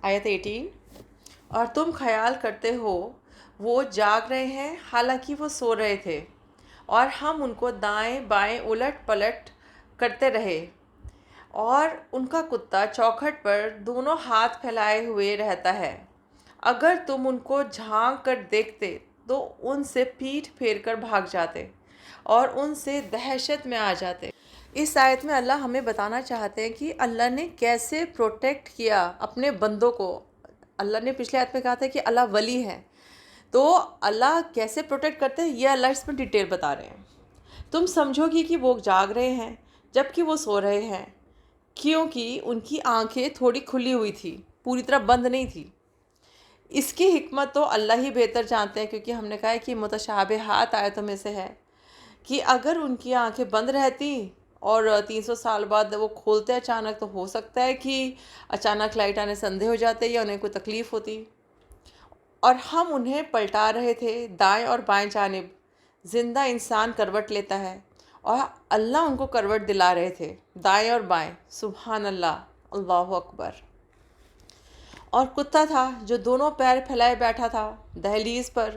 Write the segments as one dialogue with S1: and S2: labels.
S1: آیت 18۔ اور تم خیال کرتے ہو وہ جاگ رہے ہیں حالانکہ وہ سو رہے تھے، اور ہم ان کو دائیں بائیں الٹ پلٹ کرتے رہے، اور ان کا کتا چوکھٹ پر دونوں ہاتھ پھیلائے ہوئے رہتا ہے۔ اگر تم ان کو جھانک کر دیکھتے تو ان سے پیٹھ پھیر کر بھاگ جاتے اور ان سے دہشت میں آ جاتے۔ اس آیت میں اللہ ہمیں بتانا چاہتے ہیں کہ اللہ نے کیسے پروٹیکٹ کیا اپنے بندوں کو۔ اللہ نے پچھلے آیت میں کہا تھا کہ اللہ ولی ہے، تو اللہ کیسے پروٹیکٹ کرتے ہیں یہ اللہ اس میں ڈیٹیل بتا رہے ہیں۔ تم سمجھو گی کہ وہ جاگ رہے ہیں جبکہ وہ سو رہے ہیں، کیونکہ ان کی آنکھیں تھوڑی کھلی ہوئی تھی، پوری طرح بند نہیں تھی۔ اس کی حکمت تو اللہ ہی بہتر جانتے ہیں، کیونکہ ہم نے کہا ہے کہ متشابہات آیتوں میں سے ہے کہ اگر ان کی آنکھیں بند رہتی اور 300 سال بعد وہ کھولتے اچانک، تو ہو سکتا ہے کہ اچانک لائٹ آنے سے اندھے ہو جاتے یا انہیں کوئی تکلیف ہوتی۔ اور ہم انہیں پلٹا رہے تھے دائیں اور بائیں جانب۔ زندہ انسان کروٹ لیتا ہے اور اللہ ان کو کروٹ دلا رہے تھے دائیں اور بائیں۔ سبحان اللہ، اللہ اکبر۔ اور کتا تھا جو دونوں پیر پھیلائے بیٹھا تھا دہلیز پر۔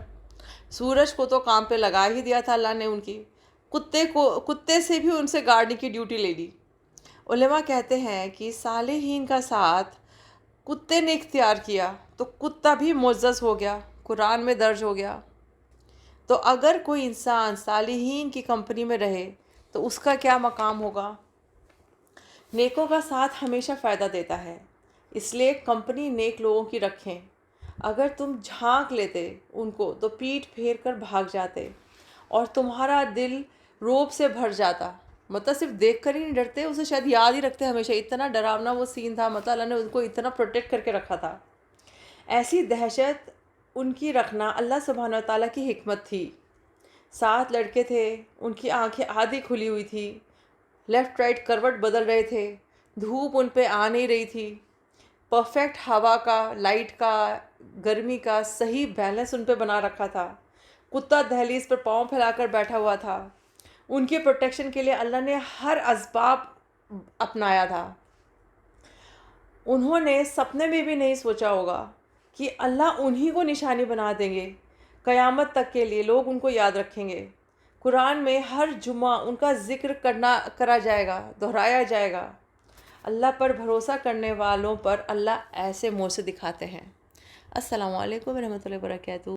S1: سورج کو تو کام پہ لگا ہی دیا تھا اللہ نے ان کی، کتے سے بھی ان سے گارڈنگ کی ڈیوٹی لے لی۔ علماء کہتے ہیں کہ صالحین کا ساتھ کتے نے اختیار کیا تو کتا بھی معزز ہو گیا، قرآن میں درج ہو گیا۔ تو اگر کوئی انسان صالحین کی کمپنی میں رہے تو اس کا کیا مقام ہوگا۔ نیکوں کا ساتھ ہمیشہ فائدہ دیتا ہے، اس لیے کمپنی نیک لوگوں کی رکھیں۔ اگر تم جھانک لیتے ان کو تو پیٹھ پھیر کر بھاگ جاتے اور تمہارا دل رعب سے بھر جاتا۔ مطلب صرف دیکھ کر ہی نہیں ڈرتے، اسے شاید یاد ہی رکھتے ہمیشہ، اتنا ڈراونا وہ سین تھا۔ مطلب اللہ نے ان کو اتنا پروٹیکٹ کر کے رکھا تھا۔ ایسی دہشت ان کی رکھنا اللہ سبحانہ و تعالیٰ کی حکمت تھی۔ 7 لڑکے تھے، ان کی آنکھیں آدھی کھلی ہوئی تھی، لیفٹ رائٹ کروٹ بدل رہے تھے، دھوپ ان پہ آ نہیں رہی تھی، پرفیکٹ ہوا کا، لائٹ کا، گرمی کا صحیح بیلنس ان پہ بنا رکھا تھا۔ کتا دہلیز پر پاؤں پھیلا کر بیٹھا ہوا تھا۔ ان کے پروٹیکشن کے لیے اللہ نے ہر اسباب اپنایا تھا۔ انہوں نے سپنے میں بھی نہیں سوچا ہوگا کہ اللہ انہی کو نشانی بنا دیں گے، قیامت تک کے لیے لوگ ان کو یاد رکھیں گے۔ قرآن میں ہر جمعہ ان کا ذکر کرا جائے گا، دہرایا جائے گا۔ اللہ پر بھروسہ کرنے والوں پر اللہ ایسے موجزے دکھاتے ہیں۔ السلام علیکم ورحمۃ اللہ وبرکاتہ۔